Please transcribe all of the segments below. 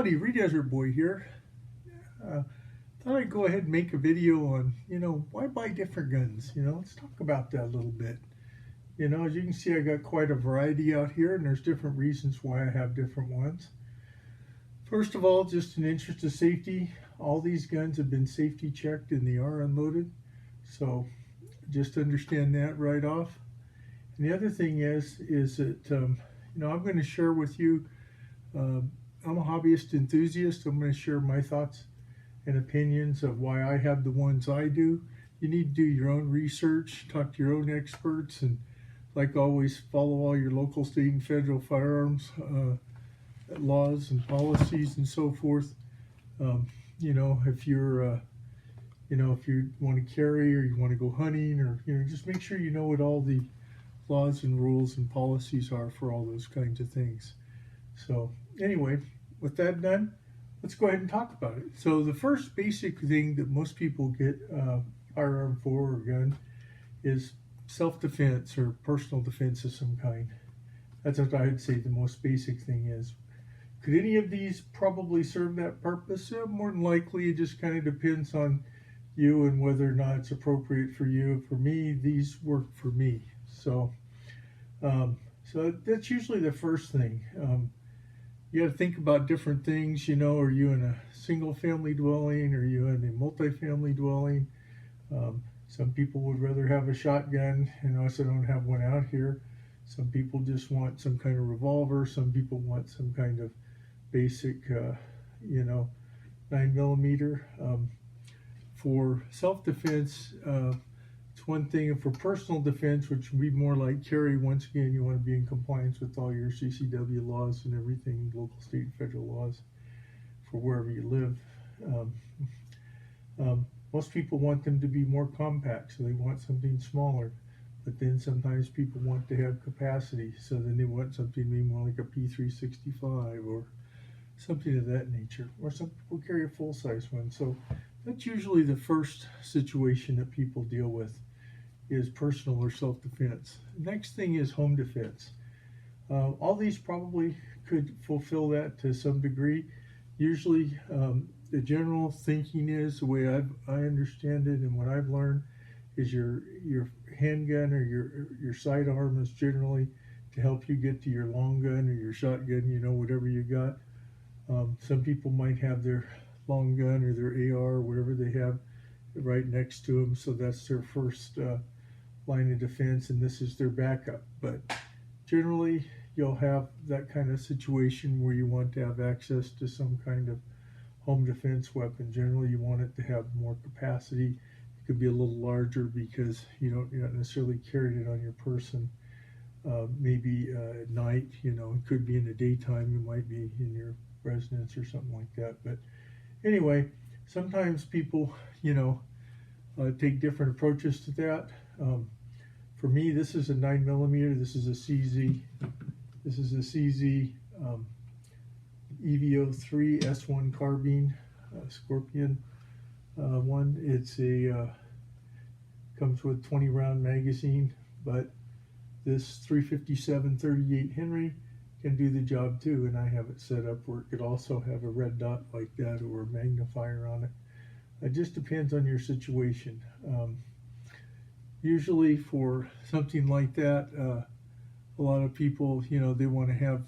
Howdy, Redesert Boy here. Uh, Thought I'd go ahead and make a video on, why buy different guns? Let's talk about that a little bit. As you can see, I got quite a variety out here, and there's different reasons why I have different ones. First of all, just in interest of safety, all these guns have been safety checked and they are unloaded. So just understand that right off. And the other thing is that, I'm going to share with you. I'm a hobbyist enthusiast. I'm going to share my thoughts and opinions of why I have the ones I do. You need to do your own research, talk to your own experts, and like always, follow all your local, state, and federal firearms laws and policies and so forth. If you're, if you want to carry or you want to go hunting, or just make sure you know what all the laws and rules and policies are for all those kinds of things. So anyway, with that done, let's go ahead and talk about it. So the first basic thing that most people get firearm for or gun is self-defense or personal defense of some kind. That's what I'd say the most basic thing is. Could any of these probably serve that purpose? More than likely, it just kind of depends on you and whether or not it's appropriate for you. For me, these work for me. So that's usually the first thing. You got to think about different things. Are you in a single family dwelling? Are you in a multi-family dwelling? Some people would rather have a shotgun. So I don't have one out here. Some people just want some kind of revolver. Some people want some kind of basic, 9mm. For self-defense, it's one thing. And for personal defense, which would be more like carry, once again, you want to be in compliance with all your CCW laws and everything, local, state, and federal laws for wherever you live. Most people want them to be more compact, so they want something smaller. But then sometimes people want to have capacity, so then they want something to be more like a P365 or something of that nature. Or some people carry a full-size one. So that's usually the first situation that people deal with, is personal or self-defense. Next thing is home defense. All these probably could fulfill that to some degree. Usually the general thinking is, the way I understand it and what I've learned, is your handgun or your sidearm is generally to help you get to your long gun or your shotgun, whatever you got. Some people might have their long gun or their AR, whatever they have, right next to them, so that's their first line of defense, and this is their backup. But generally, you'll have that kind of situation where you want to have access to some kind of home defense weapon. Generally, you want it to have more capacity. It could be a little larger because you're not necessarily carrying it on your person. Maybe at night, it could be in the daytime. You might be in your residence or something like that. But anyway, sometimes people, take different approaches to that. For me, this is a 9mm. This is a CZ. This is a CZ EVO3 S1 carbine Scorpion one. It's comes with 20 round magazine, but this 357 38 Henry can do the job too, and I have it set up where it could also have a red dot like that or a magnifier on it. It just depends on your situation. Usually for something like that, a lot of people, they want to have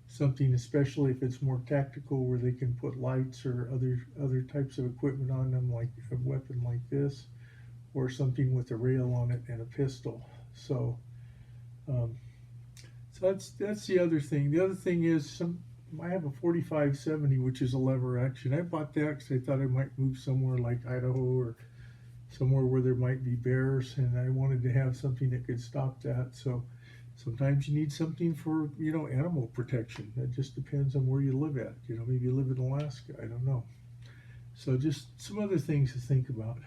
something, especially if it's more tactical, where they can put lights or other types of equipment on them, like a weapon like this, or something with a rail on it and a pistol. So that's the other thing. The other thing is I have a 4570, which is a lever action. I bought that because I thought I might move somewhere like Idaho or somewhere where there might be bears, and I wanted to have something that could stop that. So sometimes you need something for, animal protection. That just depends on where you live at. Maybe you live in Alaska, I don't know. So just some other things to think about.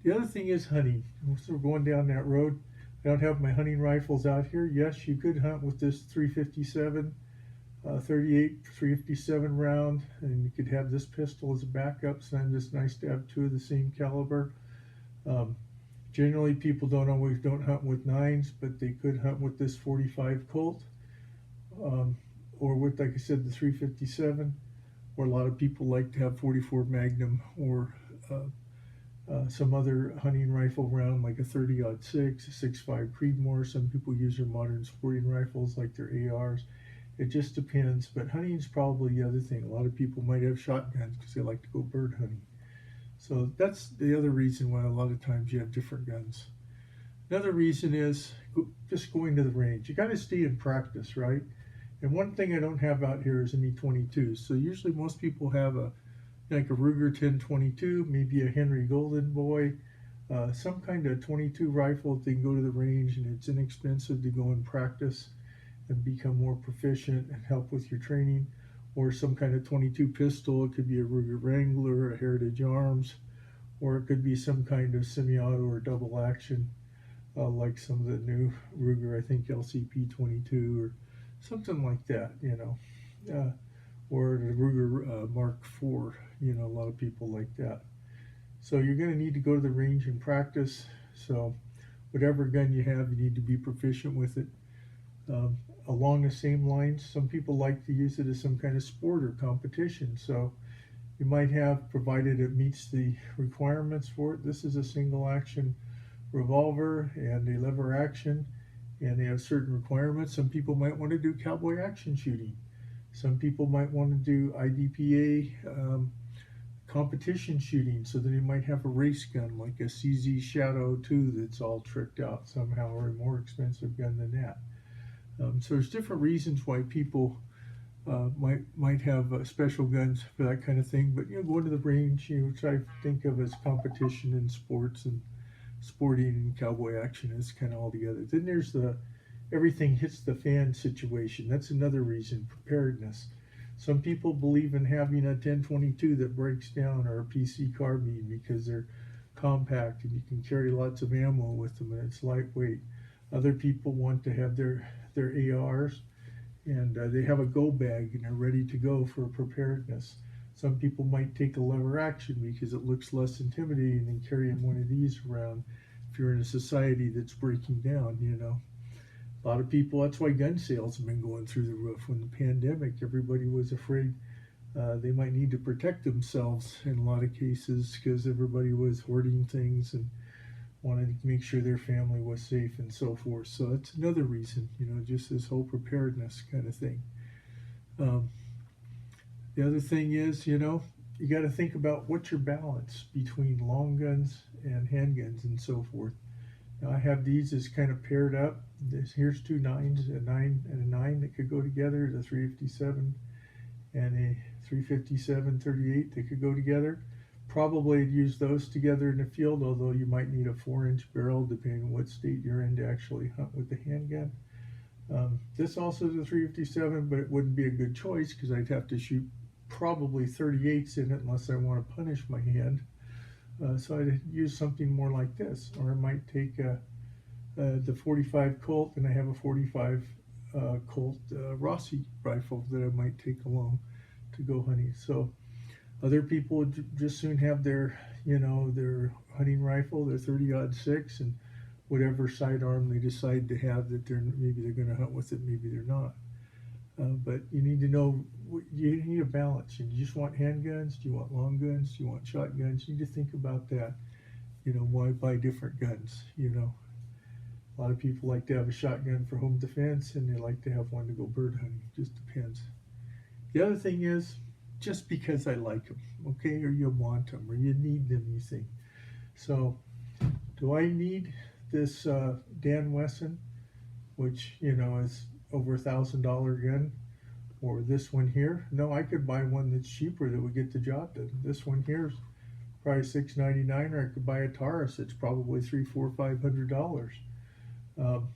The other thing is hunting. So we're going down that road. I don't have my hunting rifles out here. Yes, you could hunt with this 357, 38, 357 round, and you could have this pistol as a backup. Sometimes it's nice to have two of the same caliber. Generally, people don't hunt with 9s, but they could hunt with this 45 Colt. or with, like I said, the 357, or a lot of people like to have 44 Magnum, or some other hunting rifle round like a 30-06, a 6.5 Creedmoor. Some people use their modern sporting rifles like their ARs. It just depends, but hunting is probably the other thing. A lot of people might have shotguns because they like to go bird hunting. So that's the other reason why a lot of times you have different guns. Another reason is just going to the range. You got to stay in practice, right? And one thing I don't have out here is any 22s. So usually most people have like a Ruger 1022, maybe a Henry Golden Boy, some kind of 22 rifle that they can go to the range, and it's inexpensive to go and practice and become more proficient and help with your training. Or some kind of 22 pistol. It could be a Ruger Wrangler, a Heritage Arms, or it could be some kind of semi-auto or double action, like some of the new Ruger, I think LCP 22 or something like that, or the Ruger Mark IV. A lot of people like that. So you're going to need to go to the range and practice. So whatever gun you have, you need to be proficient with it. Along the same lines, some people like to use it as some kind of sport or competition. So you might have, provided it meets the requirements for it. This is a single action revolver and a lever action, and they have certain requirements. Some people might want to do cowboy action shooting. Some people might want to do IDPA competition shooting, so then you might have a race gun like a CZ Shadow 2 that's all tricked out somehow, or a more expensive gun than that. So there's different reasons why people might have special guns for that kind of thing. But going to the range, which I think of as competition in sports, and sporting and cowboy action is kind of all together. Then there's the everything hits the fan situation. That's another reason, preparedness. Some people believe in having a 1022 that breaks down, or a PC carbine, because they're compact and you can carry lots of ammo with them and it's lightweight. Other people want to have their ARs, and they have a go bag and they're ready to go for preparedness. Some people might take a lever action because it looks less intimidating than carrying one of these around if you're in a society that's breaking down. A lot of people, that's why gun sales have been going through the roof. When the pandemic, everybody was afraid they might need to protect themselves in a lot of cases, because everybody was hoarding things and wanted to make sure their family was safe and so forth. So that's another reason, just this whole preparedness kind of thing. The other thing is, you got to think about what's your balance between long guns and handguns and so forth. Now, I have these as kind of paired up. Here's two 9s, a 9 and a 9 that could go together, the 357 and a 357 38 that could go together. Probably I'd use those together in the field, although you might need a 4-inch barrel depending on what state you're in to actually hunt with the handgun. This also is a 357, but it wouldn't be a good choice because I'd have to shoot probably 38s in it unless I want to punish my hand. So I'd use something more like this, or I might take the 45 Colt, and I have a 45 Colt Rossi rifle that I might take along to go hunting. So other people would just soon have their their hunting rifle, their 30-06, and whatever sidearm they decide to have, that maybe they're going to hunt with it, maybe they're not. But you need to know, you need a balance. You just want handguns? Do you want long guns? Do you want shotguns? You need to think about that. Why buy different guns? A lot of people like to have a shotgun for home defense, and they like to have one to go bird hunting. It just depends. The other thing is, just because I like them, okay, or you want them, or you need them, you think. So, do I need this Dan Wesson, which is over $1,000 gun, or this one here? No, I could buy one that's cheaper that would get the job done. This one here is probably $699, or I could buy a Taurus that's probably $300, $400, $500.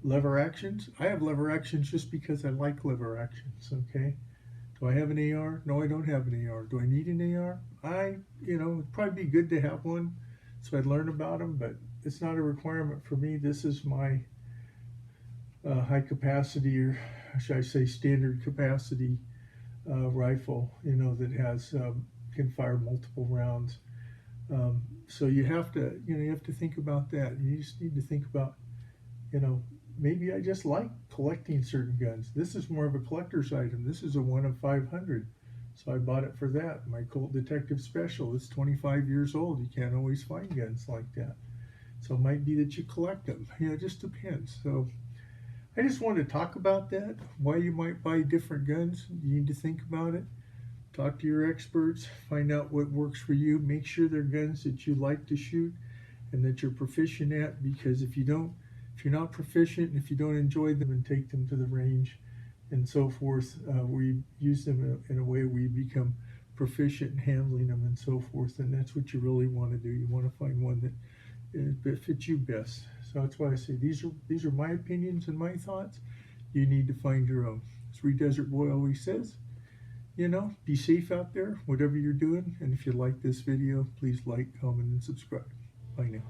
Lever actions. I have lever actions just because I like lever actions. Okay. Do I have an AR? No, I don't have an AR. Do I need an AR? It'd probably be good to have one, so I'd learn about them, but it's not a requirement for me. This is my high capacity, or should I say standard capacity rifle, that has can fire multiple rounds. So you have to think about that. You just need to think about, maybe I just like collecting certain guns. This is more of a collector's item. This is a 1 of 500. So I bought it for that. My Colt Detective Special. It's 25 years old. You can't always find guns like that. So it might be that you collect them. It just depends. So I just wanted to talk about that, why you might buy different guns. You need to think about it. Talk to your experts, find out what works for you. Make sure they're guns that you like to shoot and that you're proficient at, because if you're not proficient, and if you don't enjoy them and take them to the range and so forth, we use them in a way we become proficient in handling them and so forth, and that's what you really want to do. You want to find one that fits you best. So that's why I say these are my opinions and my thoughts. You need to find your own. As Reed Desert Boy always says, be safe out there, whatever you're doing. And if you like this video, please like, comment, and subscribe. Bye now.